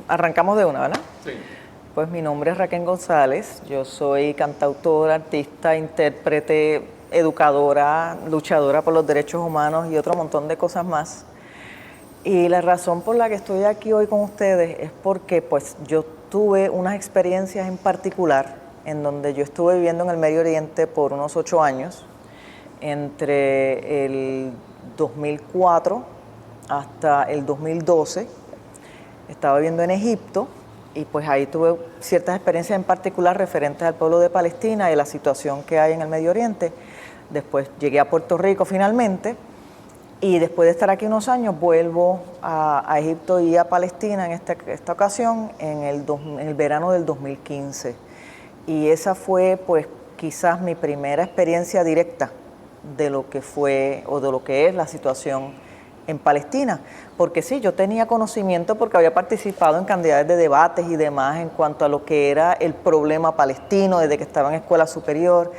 Arrancamos de una, ¿verdad? Sí. Pues mi nombre es Raquel González, yo soy cantautora, artista, intérprete, educadora, luchadora por los derechos humanos y otro montón de cosas más. Y la razón por la que estoy aquí hoy con ustedes es porque pues yo tuve unas experiencias en particular en donde yo estuve viviendo en el Medio Oriente por unos 8 años, entre el 2004 hasta el 2012. Estaba viviendo en Egipto y pues ahí tuve ciertas experiencias en particular referentes al pueblo de Palestina y la situación que hay en el Medio Oriente. Después llegué a Puerto Rico finalmente y después de estar aquí unos años vuelvo a Egipto y a Palestina en esta ocasión en el verano del 2015. Y esa fue pues quizás mi primera experiencia directa de lo que fue o de lo que es la situación en Palestina, porque sí, yo tenía conocimiento porque había participado en cantidades de debates y demás en cuanto a lo que era el problema palestino desde que estaba en escuela superior.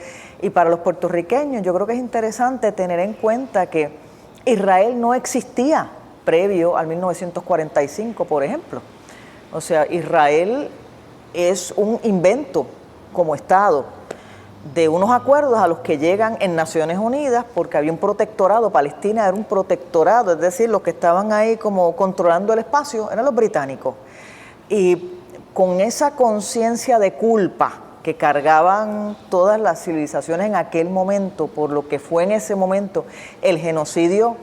Y para los puertorriqueños yo creo que es interesante tener en cuenta que Israel no existía previo al 1945, por ejemplo. O sea, Israel es un invento como Estado de unos acuerdos a los que llegan en Naciones Unidas porque había un protectorado. Palestina era un protectorado, es decir, los que estaban ahí como controlando el espacio eran los británicos. Y con esa conciencia de culpa que cargaban todas las civilizaciones en aquel momento por lo que fue en ese momento el genocidio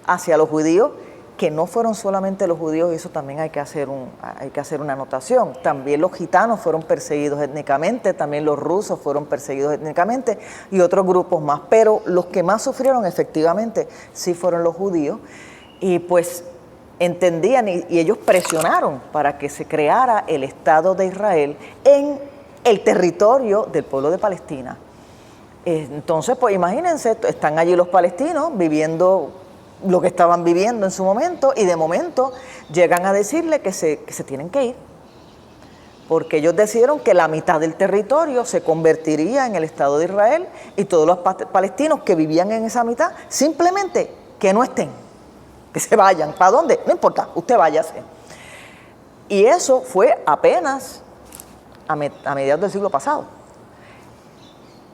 hacia los judíos, que no fueron solamente los judíos, y eso también hay que hacer una anotación. También los gitanos fueron perseguidos étnicamente, también los rusos fueron perseguidos étnicamente y otros grupos más, pero los que más sufrieron efectivamente sí fueron los judíos y pues entendían y ellos presionaron para que se creara el Estado de Israel en el territorio del pueblo de Palestina. Entonces, pues imagínense, están allí los palestinos viviendo lo que estaban viviendo en su momento y de momento llegan a decirle que se tienen que ir porque ellos decidieron que la mitad del territorio se convertiría en el Estado de Israel y todos los palestinos que vivían en esa mitad simplemente que no estén, que se vayan. ¿Para dónde? No importa, usted váyase. Y eso fue apenas a mediados del siglo pasado.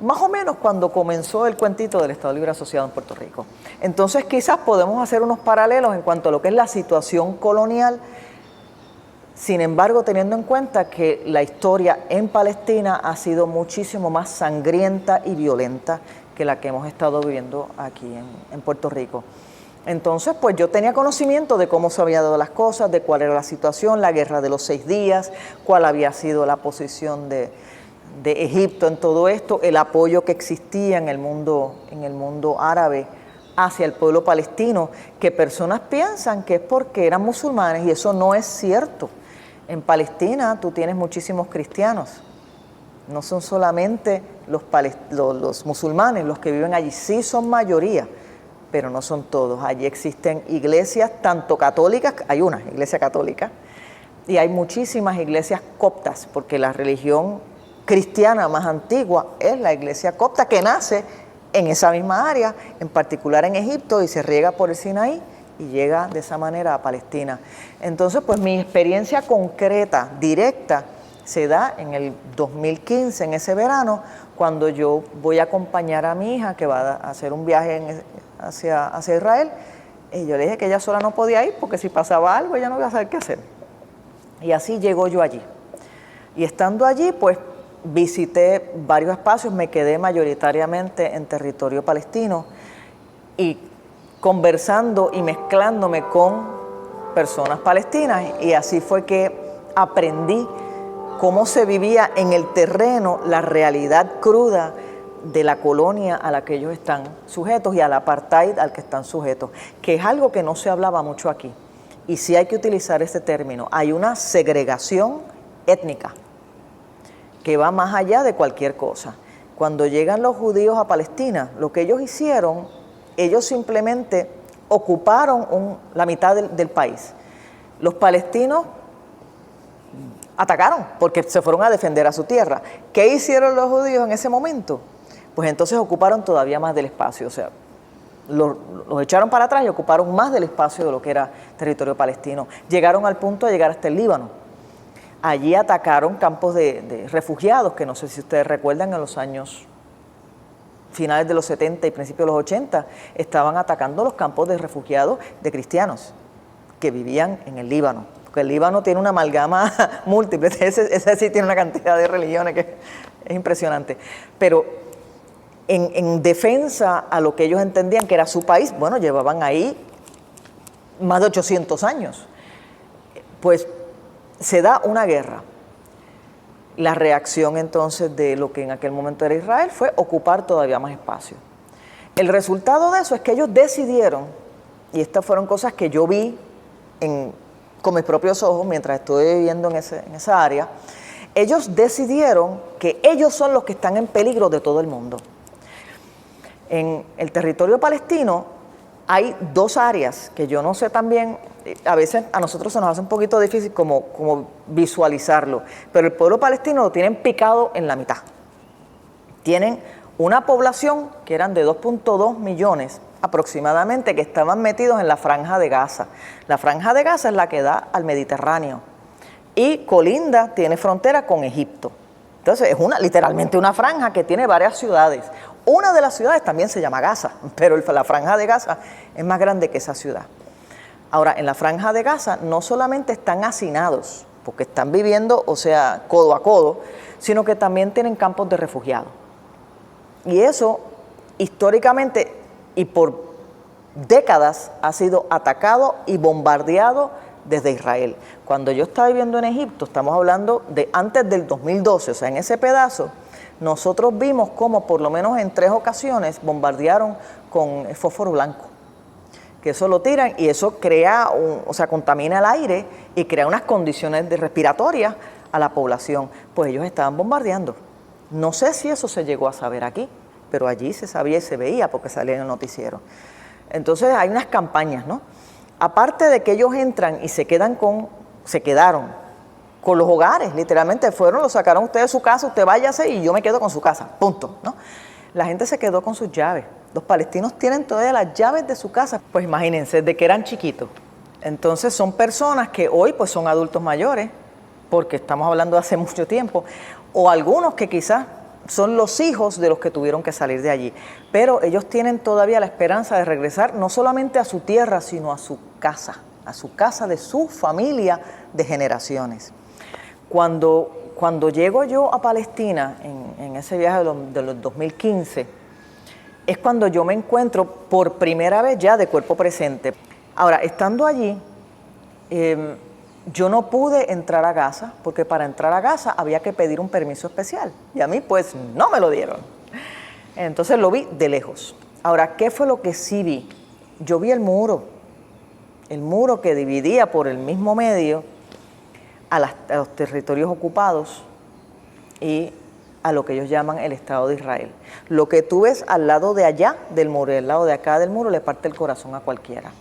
Más o menos cuando comenzó el cuentito del Estado Libre Asociado en Puerto Rico. Entonces quizás podemos hacer unos paralelos en cuanto a lo que es la situación colonial, sin embargo teniendo en cuenta que la historia en Palestina ha sido muchísimo más sangrienta y violenta que la que hemos estado viviendo aquí en Puerto Rico. Entonces pues yo tenía conocimiento de cómo se habían dado las cosas, de cuál era la situación, la guerra de los 6 días, cuál había sido la posición de Egipto en todo esto, el apoyo que existía en el mundo árabe hacia el pueblo palestino, que personas piensan que es porque eran musulmanes y eso no es cierto. En Palestina tú tienes muchísimos cristianos, no son solamente los musulmanes los que viven allí, sí son mayoría, pero no son todos. Allí existen iglesias tanto católicas, hay una iglesia católica, y hay muchísimas iglesias coptas, porque la religión cristiana más antigua es la iglesia copta que nace en esa misma área, en particular en Egipto, y se riega por el Sinaí y llega de esa manera a Palestina. Entonces, pues mi experiencia concreta, directa, se da en el 2015, en ese verano, cuando yo voy a acompañar a mi hija que va a hacer un viaje hacia Israel, y yo le dije que ella sola no podía ir porque si pasaba algo ella no iba a saber qué hacer. Y así llegó yo allí. Y estando allí, pues visité varios espacios, me quedé mayoritariamente en territorio palestino y conversando y mezclándome con personas palestinas, y así fue que aprendí cómo se vivía en el terreno la realidad cruda de la colonia a la que ellos están sujetos y al apartheid al que están sujetos, que es algo que no se hablaba mucho aquí, y sí hay que utilizar este término. Hay una segregación étnica que va más allá de cualquier cosa. Cuando llegan los judíos a Palestina, lo que ellos hicieron, ellos simplemente ocuparon la mitad del país. Los palestinos atacaron porque se fueron a defender a su tierra. ¿Qué hicieron los judíos en ese momento? Pues entonces ocuparon todavía más del espacio. O sea, los echaron para atrás y ocuparon más del espacio de lo que era territorio palestino. Llegaron al punto de llegar hasta el Líbano. Allí atacaron campos de refugiados, que no sé si ustedes recuerdan, en los años finales de los 70 y principios de los 80, estaban atacando los campos de refugiados de cristianos que vivían en el Líbano. Porque el Líbano tiene una amalgama múltiple, ese sí tiene una cantidad de religiones que es impresionante. Pero en defensa a lo que ellos entendían que era su país, bueno, llevaban ahí más de 800 años. Pues se da una guerra. La reacción entonces de lo que en aquel momento era Israel fue ocupar todavía más espacio. El resultado de eso es que ellos decidieron, y estas fueron cosas que yo vi con mis propios ojos mientras estuve viviendo en esa área, ellos decidieron que ellos son los que están en peligro de todo el mundo. En el territorio palestino hay dos áreas que yo no sé también, a veces a nosotros se nos hace un poquito difícil como visualizarlo, pero el pueblo palestino lo tienen picado en la mitad. Tienen una población que eran de 2.2 millones aproximadamente que estaban metidos en la Franja de Gaza. La Franja de Gaza es la que da al Mediterráneo y colinda, tiene frontera con Egipto. Entonces es literalmente una franja que tiene varias ciudades. Una de las ciudades también se llama Gaza, pero la Franja de Gaza es más grande que esa ciudad. Ahora, en la Franja de Gaza no solamente están hacinados, porque están viviendo, o sea, codo a codo, sino que también tienen campos de refugiados. Y eso, históricamente y por décadas, ha sido atacado y bombardeado desde Israel. Cuando yo estaba viviendo en Egipto, estamos hablando de antes del 2012, o sea, en ese pedazo, nosotros vimos cómo por lo menos en 3 ocasiones bombardearon con fósforo blanco, que eso lo tiran y eso crea, contamina el aire y crea unas condiciones respiratorias a la población. Pues ellos estaban bombardeando. No sé si eso se llegó a saber aquí, pero allí se sabía y se veía porque salía en el noticiero. Entonces hay unas campañas, ¿no? Aparte de que ellos entran y se quedaron con los hogares, literalmente lo sacaron ustedes de su casa, usted váyase y yo me quedo con su casa, punto, ¿no? La gente se quedó con sus llaves. Los palestinos tienen todavía las llaves de su casa. Pues imagínense, de que eran chiquitos. Entonces son personas que hoy pues son adultos mayores, porque estamos hablando de hace mucho tiempo, o algunos que quizás son los hijos de los que tuvieron que salir de allí. Pero ellos tienen todavía la esperanza de regresar no solamente a su tierra, sino a su casa de su familia de generaciones. Cuando llego yo a Palestina, en ese viaje de los 2015, es cuando yo me encuentro por primera vez ya de cuerpo presente. Ahora, estando allí, yo no pude entrar a Gaza, porque para entrar a Gaza había que pedir un permiso especial, y a mí pues no me lo dieron. Entonces lo vi de lejos. Ahora, ¿qué fue lo que sí vi? Yo vi el muro que dividía por el mismo medio a los territorios ocupados y a lo que ellos llaman el Estado de Israel. Lo que tú ves al lado de allá del muro y al lado de acá del muro le parte el corazón a cualquiera.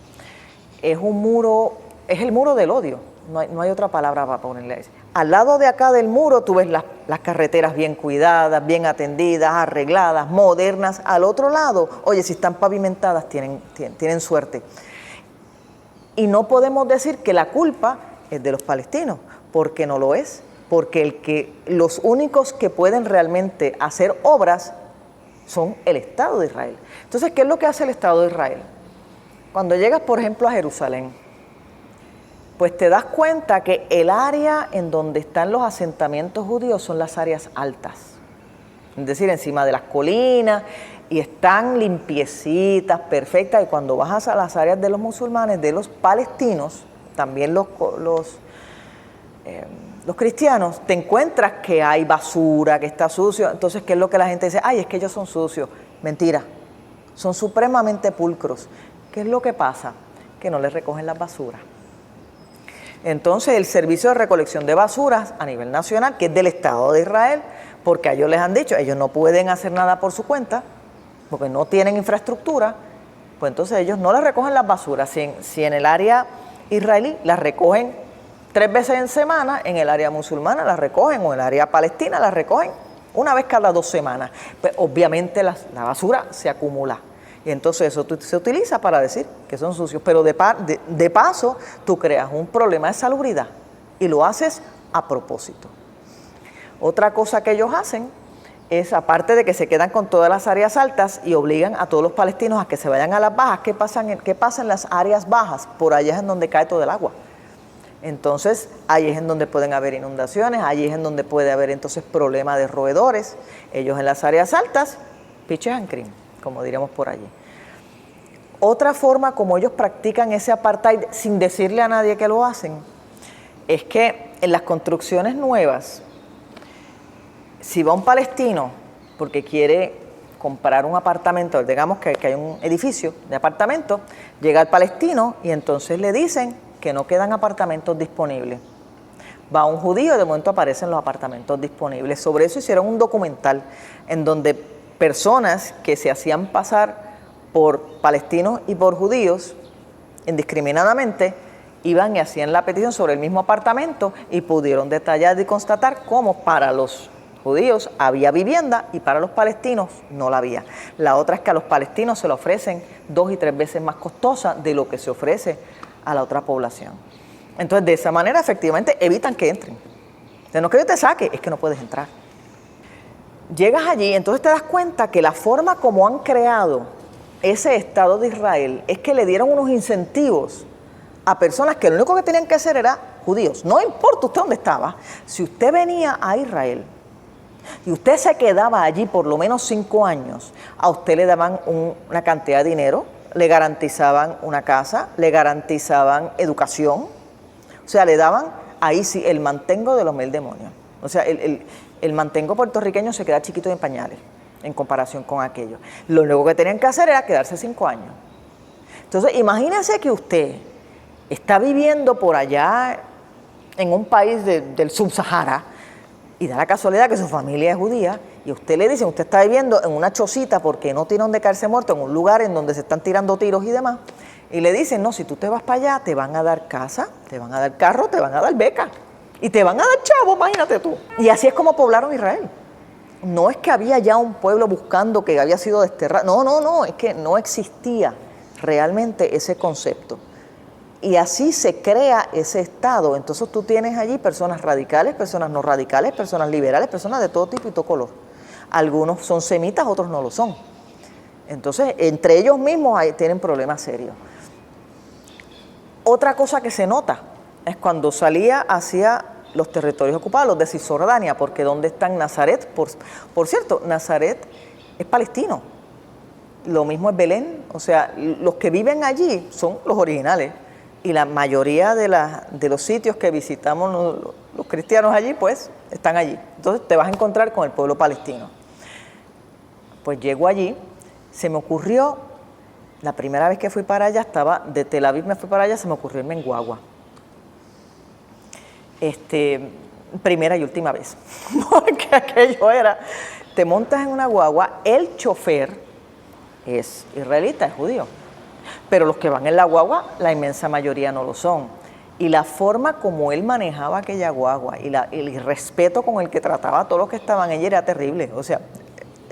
Es un muro, es el muro del odio, no hay otra palabra para ponerle a eso. Al lado de acá del muro tú ves las carreteras bien cuidadas, bien atendidas, arregladas, modernas. Al otro lado, oye, si están pavimentadas tienen suerte. Y no podemos decir que la culpa es de los palestinos, porque no lo es. Porque los únicos que pueden realmente hacer obras son el Estado de Israel. Entonces, ¿qué es lo que hace el Estado de Israel? Cuando llegas, por ejemplo, a Jerusalén, pues te das cuenta que el área en donde están los asentamientos judíos son las áreas altas. Es decir, encima de las colinas, y están limpiecitas, perfectas, y cuando vas a las áreas de los musulmanes, de los palestinos, también los cristianos, te encuentras que hay basura, que está sucio. Entonces, ¿qué es lo que la gente dice? Ay, es que ellos son sucios. Mentira, son supremamente pulcros. ¿Qué es lo que pasa? Que no les recogen las basuras. Entonces, el servicio de recolección de basuras a nivel nacional, que es del Estado de Israel, porque a ellos les han dicho, ellos no pueden hacer nada por su cuenta, porque no tienen infraestructura, pues entonces ellos no les recogen las basuras. Si en el área israelí las recogen 3 veces en semana, en el área musulmana las recogen, o en el área palestina las recogen una vez cada 2 semanas. Pues obviamente la basura se acumula. Y entonces eso se utiliza para decir que son sucios, pero de paso tú creas un problema de salubridad y lo haces a propósito. Otra cosa que ellos hacen es, aparte de que se quedan con todas las áreas altas y obligan a todos los palestinos a que se vayan a las bajas, ¿qué pasa en las áreas bajas? Por allá es en donde cae todo el agua. Entonces, ahí es en donde pueden haber inundaciones, ahí es en donde puede haber entonces problemas de roedores. Ellos en las áreas altas, pitches and cream, como diríamos por allí. Otra forma como ellos practican ese apartheid sin decirle a nadie que lo hacen, es que en las construcciones nuevas, si va un palestino porque quiere comprar un apartamento, digamos que hay un edificio de apartamentos, llega el palestino y entonces le dicen que no quedan apartamentos disponibles. Va un judío y de momento aparecen los apartamentos disponibles. Sobre eso hicieron un documental en donde personas que se hacían pasar por palestinos y por judíos indiscriminadamente iban y hacían la petición sobre el mismo apartamento y pudieron detallar y constatar cómo para los judíos había vivienda y para los palestinos no la había. La otra es que a los palestinos se la ofrecen 2 y 3 veces más costosa de lo que se ofrece a la otra población. Entonces, de esa manera, efectivamente, evitan que entren. De no que yo te saque, es que no puedes entrar. Llegas allí, entonces te das cuenta que la forma como han creado ese Estado de Israel es que le dieron unos incentivos a personas que lo único que tenían que hacer era judíos. No importa usted dónde estaba, si usted venía a Israel y usted se quedaba allí por lo menos 5 años, a usted le daban una cantidad de dinero, le garantizaban una casa, le garantizaban educación, o sea, le daban, ahí sí, el mantengo de los mil demonios. O sea, el mantengo puertorriqueño se queda chiquito y en pañales en comparación con aquello. Lo único que tenían que hacer era quedarse 5 años. Entonces, imagínese que usted está viviendo por allá en un país del Subsahara y da la casualidad que su familia es judía y usted le dicen, usted está viviendo en una chocita porque no tiene donde caerse muerto, en un lugar en donde se están tirando tiros y demás, y le dicen, no, si tú te vas para allá, te van a dar casa, te van a dar carro, te van a dar beca y te van a dar chavo, imagínate tú. Y así es como poblaron Israel. No es que había ya un pueblo buscando que había sido desterrado, no, es que no existía realmente ese concepto. Y así se crea ese Estado. Entonces tú tienes allí personas radicales, personas no radicales, personas liberales, personas de todo tipo y todo color. Algunos son semitas, otros no lo son. Entonces, entre ellos mismos tienen problemas serios. Otra cosa que se nota es cuando salía hacia los territorios ocupados, los de Cisjordania, porque ¿dónde están Nazaret? Por cierto, Nazaret es palestino. Lo mismo es Belén, o sea, los que viven allí son los originales. Y la mayoría de los sitios que visitamos los cristianos allí, pues, están allí. Entonces te vas a encontrar con el pueblo palestino. Pues llego allí, se me ocurrió, la primera vez que fui para allá, estaba de Tel Aviv, me fui para allá, se me ocurrió irme en guagua. Primera y última vez, porque aquello era, te montas en una guagua, el chofer es israelita, es judío. Pero los que van en la guagua, la inmensa mayoría no lo son. Y la forma como él manejaba aquella guagua y el respeto con el que trataba a todos los que estaban allí era terrible. O sea,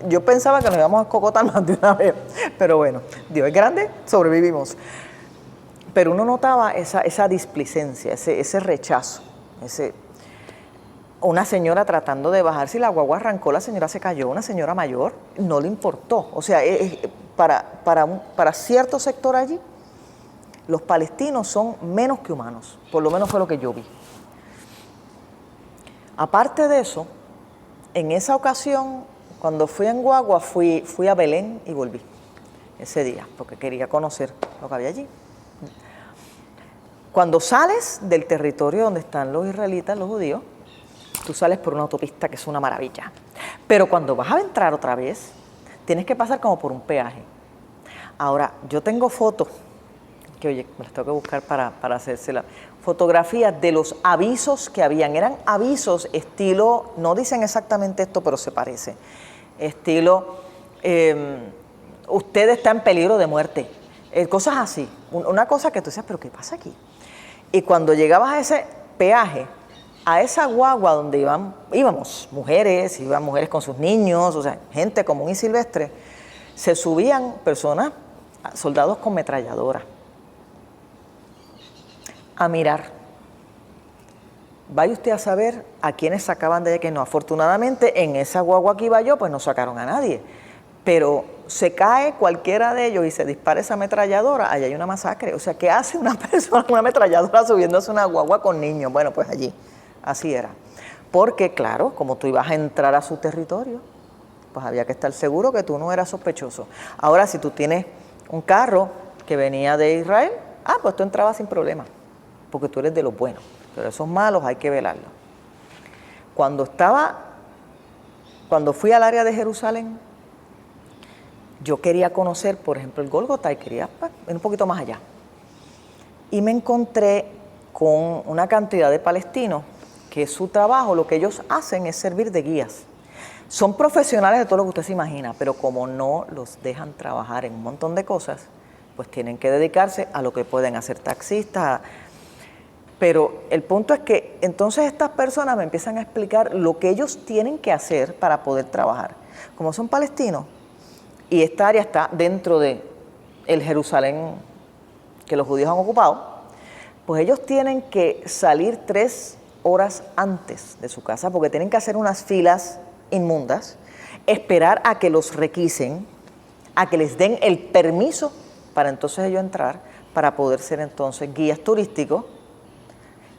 yo pensaba que nos íbamos a cocotar más de una vez. Pero bueno, Dios es grande, sobrevivimos. Pero uno notaba esa displicencia, ese rechazo. Una señora tratando de bajarse y la guagua arrancó, la señora se cayó, una señora mayor, no le importó. O sea, para cierto sector allí, los palestinos son menos que humanos, por lo menos fue lo que yo vi. Aparte de eso, en esa ocasión, cuando fui en guagua, fui a Belén y volví ese día, porque quería conocer lo que había allí. Cuando sales del territorio donde están los israelitas, los judíos, tú sales por una autopista que es una maravilla. Pero cuando vas a entrar otra vez, tienes que pasar como por un peaje. Ahora, yo tengo fotos, que oye, me las tengo que buscar para hacérselas, fotografías de los avisos que habían. Eran avisos estilo, no dicen exactamente esto, pero se parece. Estilo, usted está en peligro de muerte. Cosas así. Una cosa que tú dices, pero ¿qué pasa aquí? Y cuando llegabas a ese peaje, a esa guagua donde íbamos mujeres, iban mujeres con sus niños, o sea, gente común y silvestre, se subían personas, soldados con metralladora, a mirar. Vaya usted a saber a quiénes sacaban de allá, que no. Afortunadamente, en esa guagua que iba yo, pues no sacaron a nadie. Pero se cae cualquiera de ellos y se dispara esa ametralladora, allá hay una masacre. O sea, ¿qué hace una persona con una ametralladora subiéndose una guagua con niños? Bueno, pues allí, así era. Porque, claro, como tú ibas a entrar a su territorio, pues había que estar seguro que tú no eras sospechoso. Ahora, si tú tienes un carro que venía de Israel, pues tú entrabas sin problema, porque tú eres de los buenos. Pero esos malos hay que velarlos. Cuando fui al área de Jerusalén, yo quería conocer, por ejemplo, el Gólgota y quería ir un poquito más allá. Y me encontré con una cantidad de palestinos que su trabajo, lo que ellos hacen es servir de guías. Son profesionales de todo lo que usted se imagina, pero como no los dejan trabajar en un montón de cosas, pues tienen que dedicarse a lo que pueden hacer taxistas. Pero el punto es que entonces estas personas me empiezan a explicar lo que ellos tienen que hacer para poder trabajar. Como son palestinos, y esta área está dentro de el Jerusalén que los judíos han ocupado, pues ellos tienen que salir 3 horas antes de su casa porque tienen que hacer unas filas inmundas, esperar a que los requisen, a que les den el permiso para entonces ellos entrar, para poder ser entonces guías turísticos,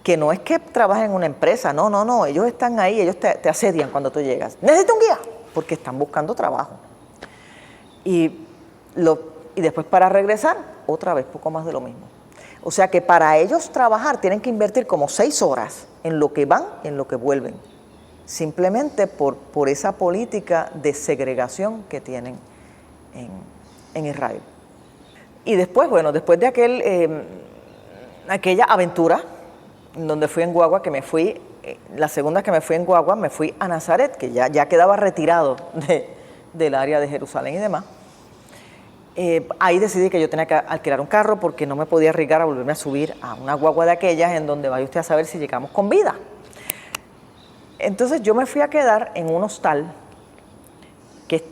que no es que trabajen en una empresa, no, ellos están ahí, ellos te asedian cuando tú llegas. Necesito un guía, porque están buscando trabajo. Y después para regresar, otra vez poco más de lo mismo. O sea que para ellos trabajar tienen que invertir como 6 horas en lo que van y en lo que vuelven. Simplemente por esa política de segregación que tienen en Israel. Y después, bueno, después de aquella aventura, donde fui en guagua, que me fui, la segunda que me fui en guagua, me fui a Nazaret, que ya quedaba retirado del área de Jerusalén y demás. Ahí decidí que yo tenía que alquilar un carro porque no me podía arriesgar a volverme a subir a una guagua de aquellas en donde vaya usted a saber si llegamos con vida. Entonces yo me fui a quedar en un hostal que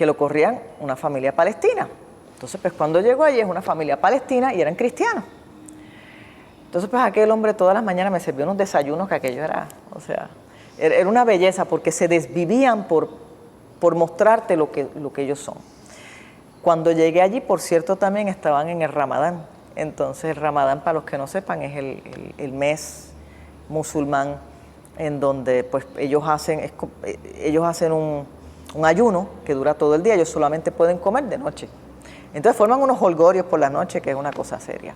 lo corrían una familia palestina. Entonces pues cuando llego allí es una familia palestina y eran cristianos. Entonces pues aquel hombre todas las mañanas me servía unos desayunos que aquello era, o sea, era una belleza porque se desvivían por mostrarte lo que ellos son. Cuando llegué allí, por cierto, también estaban en el Ramadán. Entonces el Ramadán, para los que no sepan, es el mes musulmán en donde pues ellos hacen un ayuno que dura todo el día, ellos solamente pueden comer de noche. Entonces forman unos holgorios por la noche, que es una cosa seria.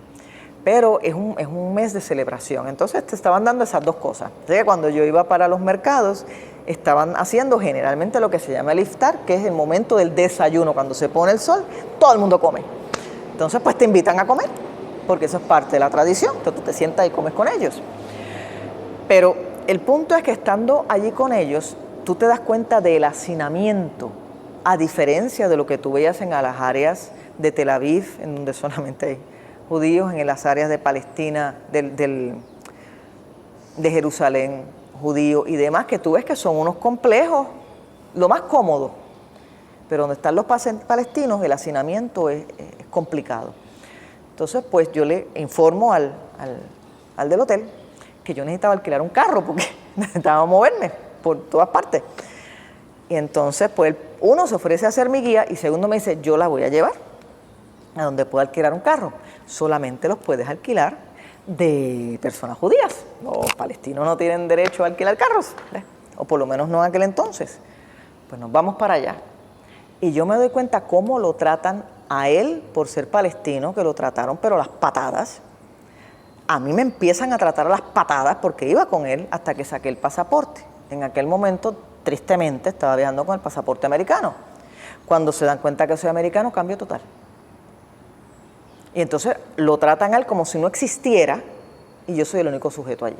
Pero es un mes de celebración. Entonces te estaban dando esas dos cosas. Entonces, cuando yo iba para los mercados, estaban haciendo generalmente lo que se llama el iftar, que es el momento del desayuno. Cuando se pone el sol, todo el mundo come. Entonces, pues te invitan a comer, porque eso es parte de la tradición. Entonces tú te sientas y comes con ellos. Pero el punto es que estando allí con ellos, tú te das cuenta del hacinamiento, a diferencia de lo que tú veías en las áreas de Tel Aviv, en donde solamente hay judíos, en las áreas de Palestina, de Jerusalén, judíos y demás, que tú ves que son unos complejos, lo más cómodo. Pero donde están los palestinos, el hacinamiento es complicado. Entonces, pues yo le informo al del hotel que yo necesitaba alquilar un carro porque necesitaba moverme por todas partes. Y entonces, pues uno se ofrece a ser mi guía y segundo me dice, yo la voy a llevar a donde pueda alquilar un carro. Solamente los puedes alquilar de personas judías. Los palestinos no tienen derecho a alquilar carros, o por lo menos no en aquel entonces. Pues nos vamos para allá. Y yo me doy cuenta cómo lo tratan a él por ser palestino, que lo trataron, pero las patadas. A mí me empiezan a tratar a las patadas porque iba con él hasta que saqué el pasaporte. En aquel momento, tristemente, estaba viajando con el pasaporte americano. Cuando se dan cuenta que soy americano, cambio total. Y entonces lo tratan a él como si no existiera y yo soy el único sujeto allí.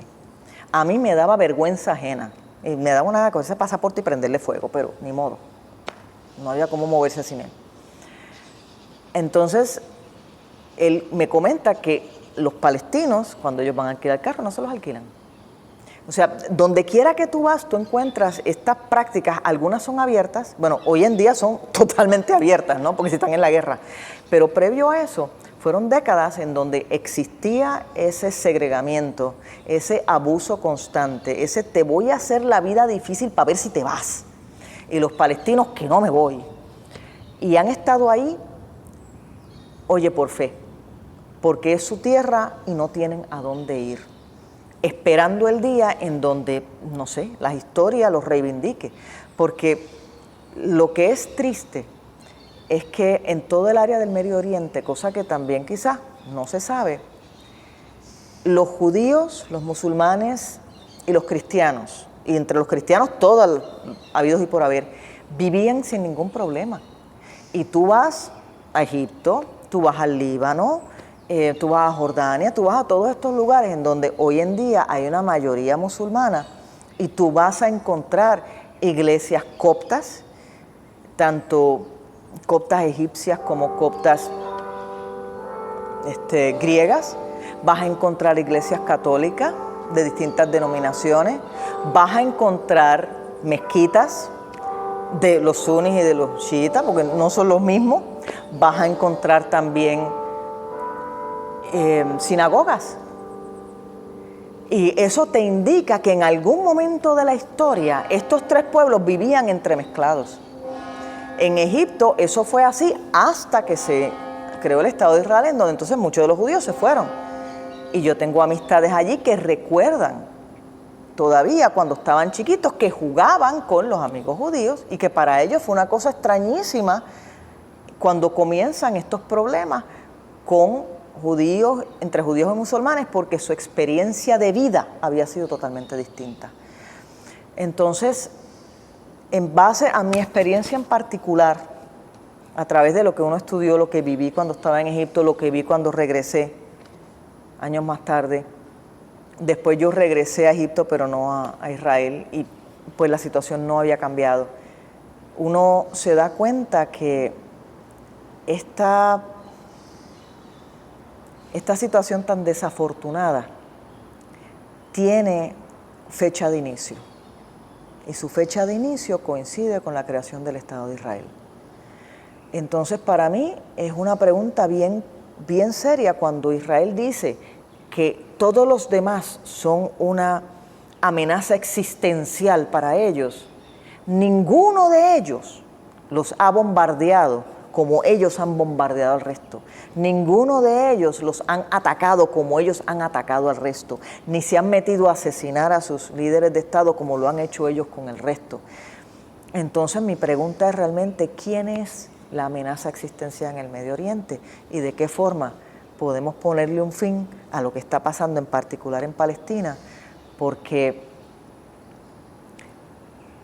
A mí me daba vergüenza ajena. Y me daba una cosa ese pasaporte y prenderle fuego, pero ni modo. No había cómo moverse sin él. Entonces, él me comenta que los palestinos, cuando ellos van a alquilar carro, no se los alquilan. O sea, donde quiera que tú vas, tú encuentras estas prácticas, algunas son abiertas, bueno, hoy en día son totalmente abiertas, ¿no? Porque si están en la guerra, pero previo a eso, fueron décadas en donde existía ese segregamiento, ese abuso constante, ese te voy a hacer la vida difícil para ver si te vas. Y los palestinos que no me voy. Y han estado ahí, oye, por fe, porque es su tierra y no tienen a dónde ir, esperando el día en donde, no sé, la historia los reivindique. Porque lo que es triste es que en todo el área del Medio Oriente, cosa que también quizás no se sabe, los judíos, los musulmanes y los cristianos, y entre los cristianos todos habidos y por haber, vivían sin ningún problema. Y tú vas a Egipto, tú vas al Líbano, tú vas a Jordania, tú vas a todos estos lugares en donde hoy en día hay una mayoría musulmana y tú vas a encontrar iglesias coptas, tanto coptas egipcias como coptas griegas, vas a encontrar iglesias católicas de distintas denominaciones, vas a encontrar mezquitas de los sunis y de los chiitas, porque no son los mismos, vas a encontrar también sinagogas. Y eso te indica que en algún momento de la historia estos tres pueblos vivían entremezclados. En Egipto eso fue así hasta que se creó el Estado de Israel, en donde entonces muchos de los judíos se fueron. Y yo tengo amistades allí que recuerdan todavía cuando estaban chiquitos que jugaban con los amigos judíos y que para ellos fue una cosa extrañísima cuando comienzan estos problemas con judíos, entre judíos y musulmanes, porque su experiencia de vida había sido totalmente distinta. Entonces, en base a mi experiencia en particular, a través de lo que uno estudió, lo que viví cuando estaba en Egipto, lo que vi cuando regresé, años más tarde, después yo regresé a Egipto, pero no a Israel, y pues la situación no había cambiado. Uno se da cuenta que esta situación tan desafortunada tiene fecha de inicio. Y su fecha de inicio coincide con la creación del Estado de Israel. Entonces, para mí es una pregunta bien seria cuando Israel dice que todos los demás son una amenaza existencial para ellos. Ninguno de ellos los ha bombardeado como ellos han bombardeado al resto. Ninguno de ellos los han atacado como ellos han atacado al resto, ni se han metido a asesinar a sus líderes de Estado como lo han hecho ellos con el resto. Entonces mi pregunta es realmente, ¿quién es la amenaza existencial en el Medio Oriente? ¿Y de qué forma podemos ponerle un fin a lo que está pasando en particular en Palestina? Porque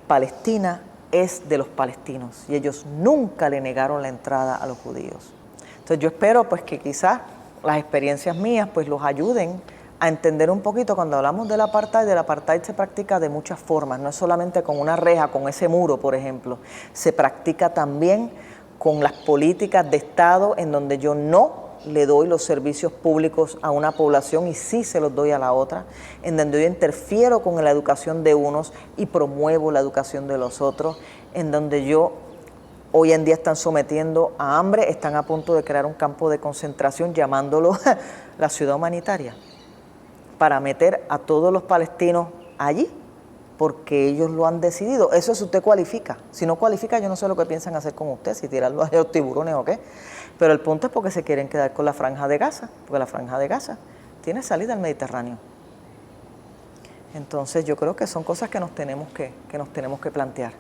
Palestina es de los palestinos y ellos nunca le negaron la entrada a los judíos. Entonces yo espero pues que quizás las experiencias mías pues los ayuden a entender un poquito cuando hablamos del apartheid se practica de muchas formas, no es solamente con una reja, con ese muro, por ejemplo, se practica también con las políticas de Estado en donde yo no le doy los servicios públicos a una población y sí se los doy a la otra, en donde yo interfiero con la educación de unos y promuevo la educación de los otros, en donde yo hoy en día están sometiendo a hambre, están a punto de crear un campo de concentración llamándolo la ciudad humanitaria, para meter a todos los palestinos allí, porque ellos lo han decidido. Eso si usted cualifica. Si no cualifica, yo no sé lo que piensan hacer con usted, si tirarlo a los tiburones o qué. Pero el punto es porque se quieren quedar con la Franja de Gaza, porque la Franja de Gaza tiene salida al Mediterráneo. Entonces yo creo que son cosas que nos tenemos que plantear.